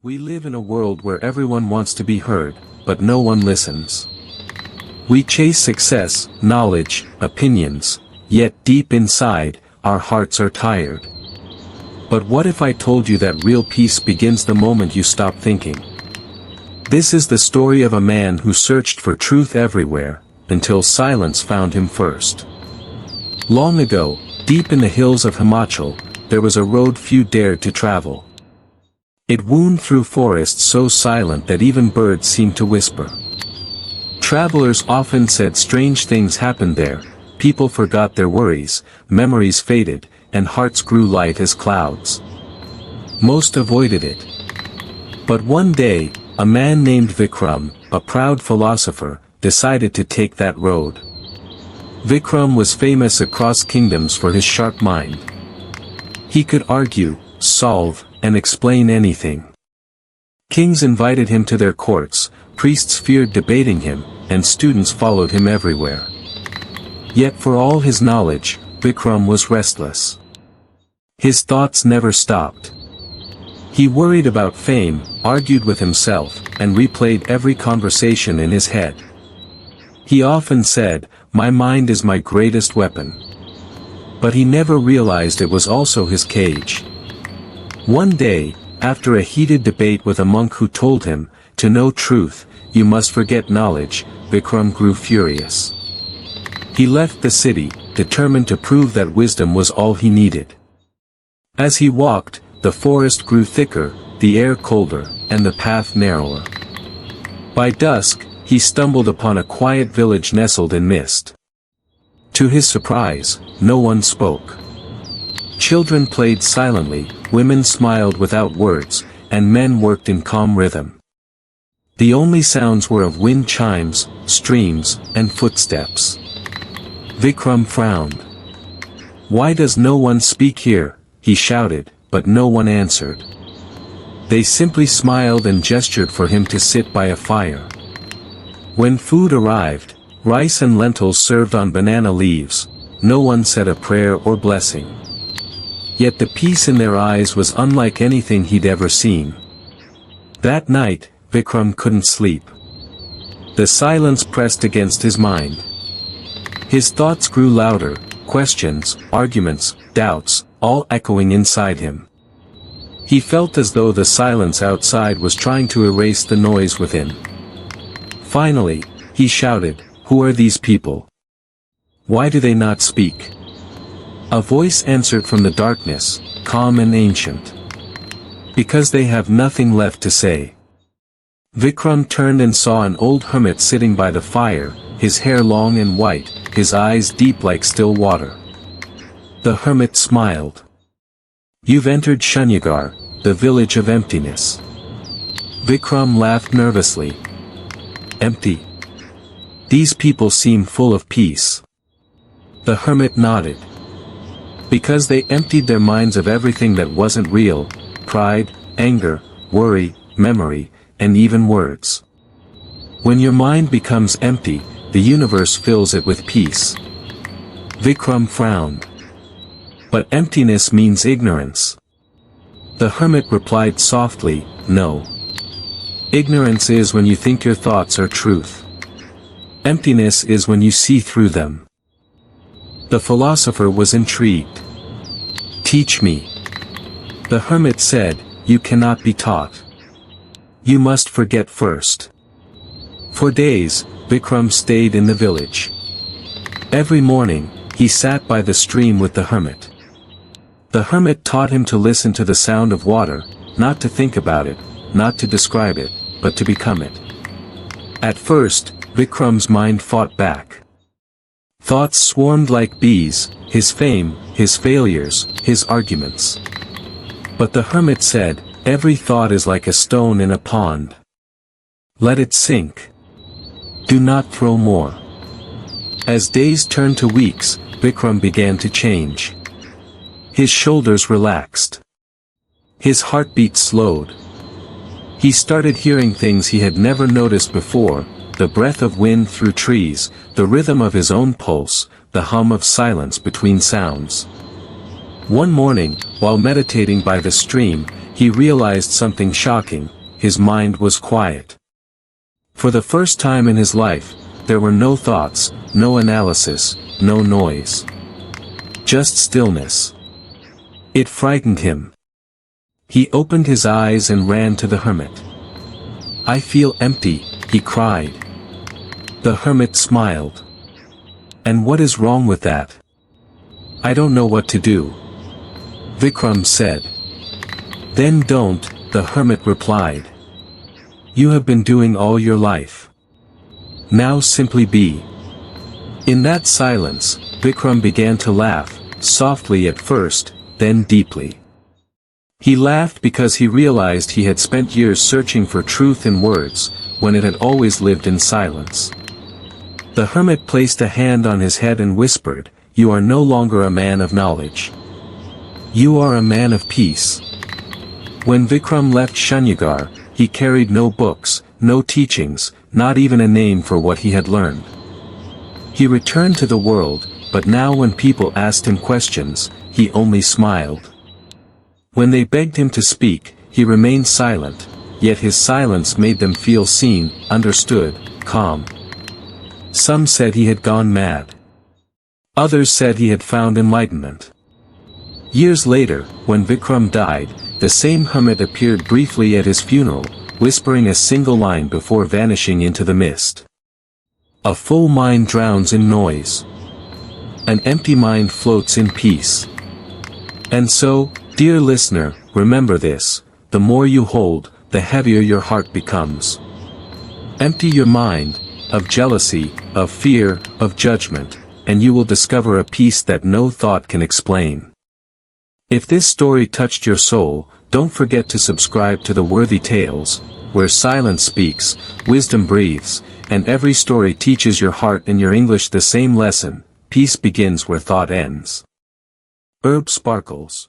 We live in a world where everyone wants to be heard, but no one listens. We chase success, knowledge, opinions, yet deep inside, our hearts are tired. But what if I told you that real peace begins the moment you stop thinking? This is the story of a man who searched for truth everywhere, until silence found him first. Long ago, deep in the hills of Himachal, there was a road few dared to travel. It wound through forests so silent that even birds seemed to whisper. Travelers often said strange things happened there, people forgot their worries, memories faded, and hearts grew light as clouds. Most avoided it. But one day, a man named Vikram, a proud philosopher, decided to take that road. Vikram was famous across kingdoms for his sharp mind. He could argue, solve, and explain anything. Kings invited him to their courts, priests feared debating him, and students followed him everywhere. Yet for all his knowledge, Vikram was restless. His thoughts never stopped. He worried about fame, argued with himself, and replayed every conversation in his head. He often said, "My mind is my greatest weapon." But he never realized it was also his cage. One day, after a heated debate with a monk who told him, "To know truth, you must forget knowledge," Vikram grew furious. He left the city, determined to prove that wisdom was all he needed. As he walked, the forest grew thicker, the air colder, and the path narrower. By dusk, he stumbled upon a quiet village nestled in mist. To his surprise, no one spoke. Children played silently, women smiled without words, and men worked in calm rhythm. The only sounds were of wind chimes, streams, and footsteps. Vikram frowned. "Why does no one speak here?" he shouted, but no one answered. They simply smiled and gestured for him to sit by a fire. When food arrived, rice and lentils served on banana leaves, no one said a prayer or blessing. Yet the peace in their eyes was unlike anything he'd ever seen. That night, Vikram couldn't sleep. The silence pressed against his mind. His thoughts grew louder, questions, arguments, doubts, all echoing inside him. He felt as though the silence outside was trying to erase the noise within. Finally, he shouted, "Who are these people? Why do they not speak?" A voice answered from the darkness, calm and ancient. "Because they have nothing left to say." Vikram turned and saw an old hermit sitting by the fire, his hair long and white, his eyes deep like still water. The hermit smiled. "You've entered Shunyagar, the village of emptiness." Vikram laughed nervously. "Empty? These people seem full of peace." The hermit nodded. "Because they emptied their minds of everything that wasn't real, pride, anger, worry, memory, and even words. When your mind becomes empty, the universe fills it with peace." Vikram frowned. "But emptiness means ignorance." The hermit replied softly, "No. Ignorance is when you think your thoughts are truth. Emptiness is when you see through them." The philosopher was intrigued. "Teach me." The hermit said, "You cannot be taught. You must forget first." For days, Vikram stayed in the village. Every morning, he sat by the stream with the hermit. The hermit taught him to listen to the sound of water, not to think about it, not to describe it, but to become it. At first, Vikram's mind fought back. Thoughts swarmed like bees, his fame, his failures, his arguments. But the hermit said, "Every thought is like a stone in a pond. Let it sink. Do not throw more." As days turned to weeks, Vikram began to change. His shoulders relaxed. His heartbeat slowed. He started hearing things he had never noticed before, the breath of wind through trees, the rhythm of his own pulse, the hum of silence between sounds. One morning, while meditating by the stream, he realized something shocking: his mind was quiet. For the first time in his life, there were no thoughts, no analysis, no noise. Just stillness. It frightened him. He opened his eyes and ran to the hermit. "I feel empty," he cried. The hermit smiled. "And what is wrong with that?" "I don't know what to do," Vikram said. "Then don't," the hermit replied. "You have been doing all your life. Now simply be." In that silence, Vikram began to laugh, softly at first, then deeply. He laughed because he realized he had spent years searching for truth in words, when it had always lived in silence. The hermit placed a hand on his head and whispered, "You are no longer a man of knowledge. You are a man of peace." When Vikram left Shanyagar, he carried no books, no teachings, not even a name for what he had learned. He returned to the world, but now when people asked him questions, he only smiled. When they begged him to speak, he remained silent, yet his silence made them feel seen, understood, calm. Some said he had gone mad. Others said he had found enlightenment. Years later, when Vikram died, the same hermit appeared briefly at his funeral, whispering a single line before vanishing into the mist. "A full mind drowns in noise. An empty mind floats in peace." And so, dear listener, remember this: the more you hold, the heavier your heart becomes. Empty your mind of jealousy, of fear, of judgment, and you will discover a peace that no thought can explain. If this story touched your soul, don't forget to subscribe to the Worthy Tales, where silence speaks, wisdom breathes, and every story teaches your heart and your English the same lesson: peace begins where thought ends. Herb sparkles.